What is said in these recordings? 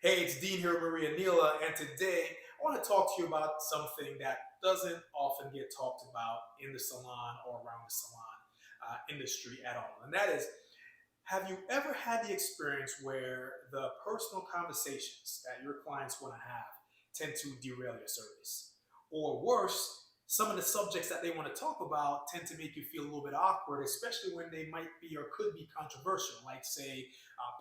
Hey, it's Dean here, Maria Neela, and today I want to talk to you about something that doesn't often get talked about in the salon or around the salon industry at all. And that is, have you ever had the experience where the personal conversations that your clients want to have tend to derail your service? Or worse, some of the subjects that they want to talk about tend to make you feel a little bit awkward, especially when they might be or could be controversial, like, say,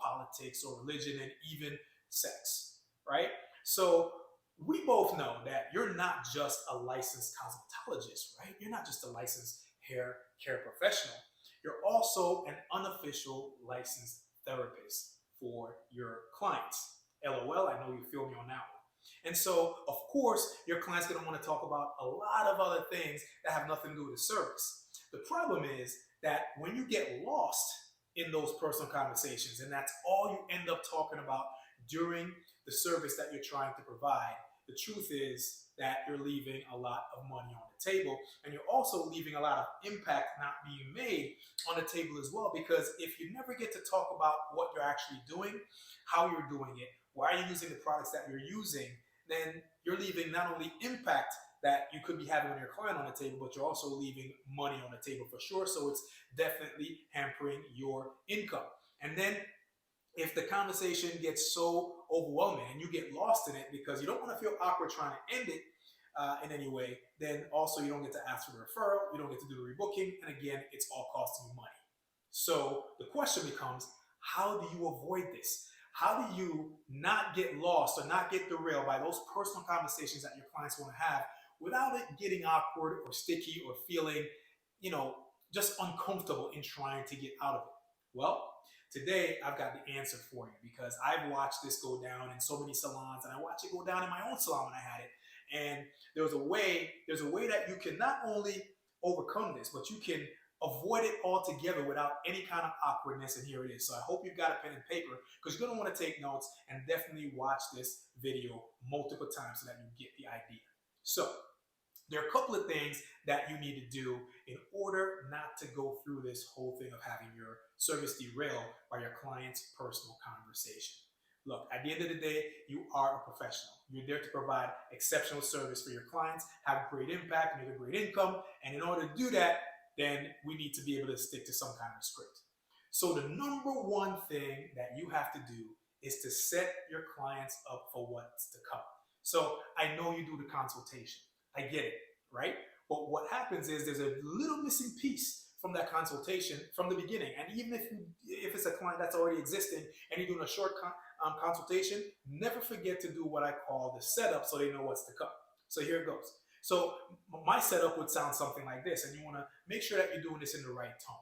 politics or religion and even sex, right? So, we both know that you're not just a licensed cosmetologist, right? You're not just a licensed hair care professional. You're also an unofficial licensed therapist for your clients. LOL, I know you feel me on that one. And so, of course, your client's going to want to talk about a lot of other things that have nothing to do with the service. The problem is that when you get lost in those personal conversations, and that's all you end up talking about during the service that you're trying to provide, the truth is that you're leaving a lot of money on the table, and you're also leaving a lot of impact not being made on the table as well. Because if you never get to talk about what you're actually doing, how you're doing it, why are you using the products that you're using, then you're leaving not only impact that you could be having on your client on the table, but you're also leaving money on the table for sure. So it's definitely hampering your income. And then if the conversation gets so overwhelming and you get lost in it because you don't want to feel awkward trying to end it in any way, then also you don't get to ask for the referral, you don't get to do the rebooking, and again, it's all costing you money. So the question becomes, how do you avoid this? How do you not get lost or not get derailed by those personal conversations that your clients want to have without it getting awkward or sticky or feeling, you know, just uncomfortable in trying to get out of it? Well, today I've got the answer for you because I've watched this go down in so many salons, and I watched it go down in my own salon when I had it. And there's a way that you can not only overcome this, but you can avoid it altogether without any kind of awkwardness. And here it is. So I hope you've got a pen and paper because you're going to want to take notes and definitely watch this video multiple times so that you get the idea. So there are a couple of things that you need to do in order not to go through this whole thing of having your service derailed by your client's personal conversation. Look, at the end of the day, you are a professional. You're there to provide exceptional service for your clients, have great impact, make a great income. And in order to do that, then we need to be able to stick to some kind of script. So the number one thing that you have to do is to set your clients up for what's to come. So I know you do the consultation. I get it, right? But what happens is there's a little missing piece from that consultation from the beginning. And even if it's a client that's already existing and you're doing a short consultation, never forget to do what I call the setup so they know what's to come. So here it goes. So my setup would sound something like this, and you want to make sure that you're doing this in the right tone,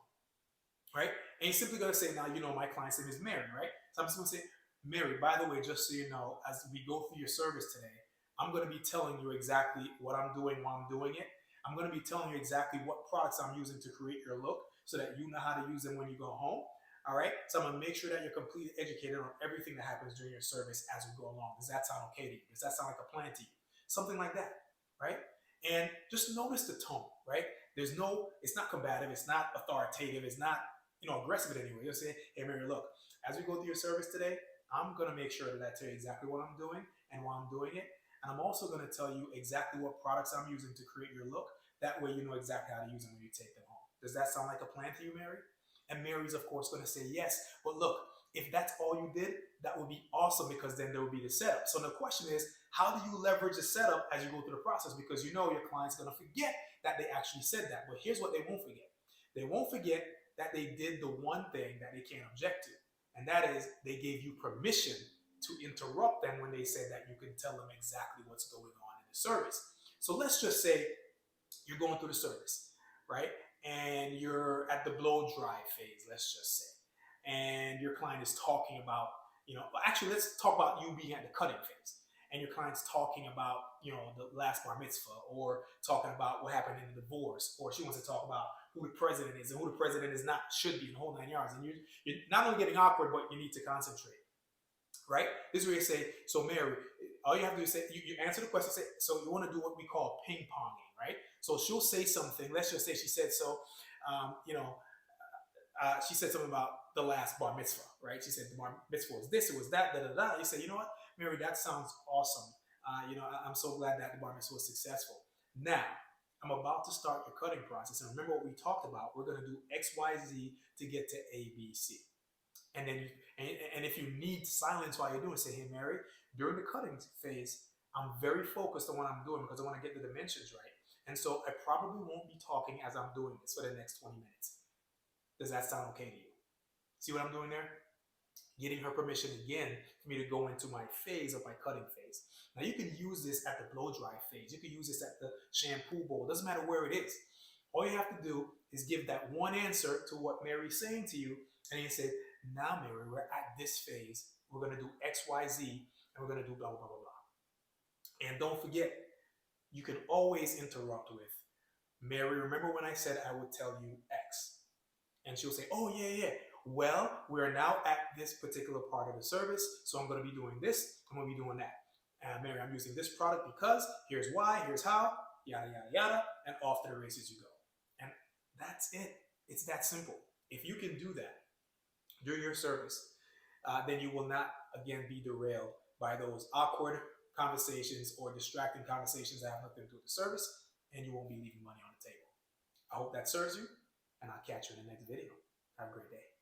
right? And you're simply going to say, now, my client's name is Mary, right? So I'm just going to say, Mary, by the way, just so you know, as we go through your service today, I'm going to be telling you exactly what I'm doing while I'm doing it. I'm going to be telling you exactly what products I'm using to create your look so that you know how to use them when you go home. All right. So I'm going to make sure that you're completely educated on everything that happens during your service as we go along. Does that sound okay to you? Does that sound like a plan to you? Something like that. Right. And just notice the tone, right? It's not combative. It's not authoritative. It's not, aggressive in any way. You'll say, hey, Mary, look, as we go through your service today, I'm going to make sure that I tell you exactly what I'm doing and why I'm doing it. And I'm also going to tell you exactly what products I'm using to create your look. That way you know exactly how to use them when you take them home. Does that sound like a plan to you, Mary? And Mary's, of course, going to say yes. But look, if that's all you did, that would be awesome because then there would be the setup. So the question is, how do you leverage the setup as you go through the process? Because you know your client's going to forget that they actually said that. But here's what they won't forget. They won't forget that they did the one thing that they can't object to. And that is they gave you permission to interrupt them when they said that you can tell them exactly what's going on in the service. So let's just say you're going through the service, right? And you're at the blow dry phase, let's just say. And your client is talking about, actually, let's talk about you being at the cutting phase. And your client's talking about, the last bar mitzvah, or talking about what happened in the divorce, or she wants to talk about who the president is and who the president is not, should be in the whole 9 yards. And you're not only getting awkward, but you need to concentrate. Right? This is where you say, so Mary, all you have to do is say, you answer the question, say, so you want to do what we call ping ponging, right? So she'll say something. Let's just say she said, she said something about the last bar mitzvah, right? She said the bar mitzvah was this, it was that, da da da. You say, you know what? Mary, that sounds awesome. I'm so glad that department was successful. Now, I'm about to start the cutting process. And remember what we talked about. We're going to do X, Y, Z to get to A, B, C. And then, and if you need silence while you're doing, say, hey, Mary, during the cutting phase, I'm very focused on what I'm doing because I want to get the dimensions right. And so I probably won't be talking as I'm doing this for the next 20 minutes. Does that sound okay to you? See what I'm doing there? Getting her permission again for me to go into my phase of my cutting phase. Now you can use this at the blow dry phase. You can use this at the shampoo bowl. It doesn't matter where it is. All you have to do is give that one answer to what Mary's saying to you, and you say, now Mary, we're at this phase. We're going to do X, Y, Z, and we're going to do blah, blah, blah, blah. And don't forget, you can always interrupt with, Mary, remember when I said I would tell you X? And she'll say, oh, yeah, yeah. Well, we're now at this particular part of the service, so I'm going to be doing this, I'm going to be doing that. Mary, I'm using this product because here's why, here's how, yada, yada, yada, and off to the races you go. And that's it. It's that simple. If you can do that during your service, then you will not, again, be derailed by those awkward conversations or distracting conversations that have nothing to do with the service, and you won't be leaving money on the table. I hope that serves you, and I'll catch you in the next video. Have a great day.